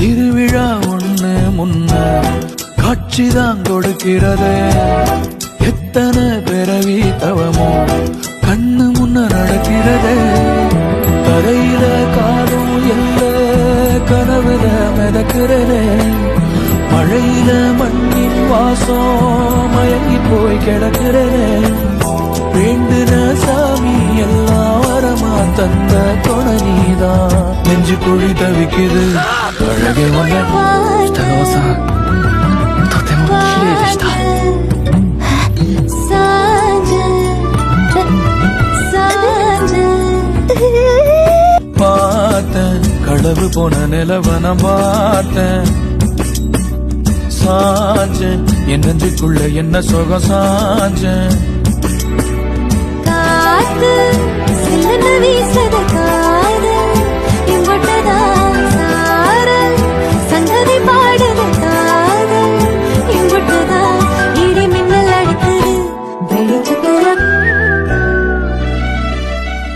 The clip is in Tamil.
திருவிழா ஒண்ணு முன்ன காட்சிதான் கொடுக்கிறது. எத்தனை பிறவி தவமோ கண்ணு முன்ன நடக்கிறது. தரையில காலும் எல்ல கனவுல மிதக்கிறதே. மழையில மண்ணின் வாசம் மயங்கி போய் கிடக்கிறதே. வேண்டுன சாமி எல்லாம் வரமா தந்த துணை நீதான். நெஞ்சு குழி தவிக்குது அழகே உன்னை. 北川さん、とても綺麗でした。பார்த்தேன் களவு போன நிலவன பார்த்தேன். சாஞ்சேன் என் நெஞ்சுக்குள்ள என்ன சுகம் சாஞ்சேன். காத்து சில்லுன்னு வீசத காதல் இங்கொட்டதா சாரல் சங்கதி பாடுத காதல் இங்கொட்டதா இடி மின்னல் அடிக்குது வெளிச்சத்துல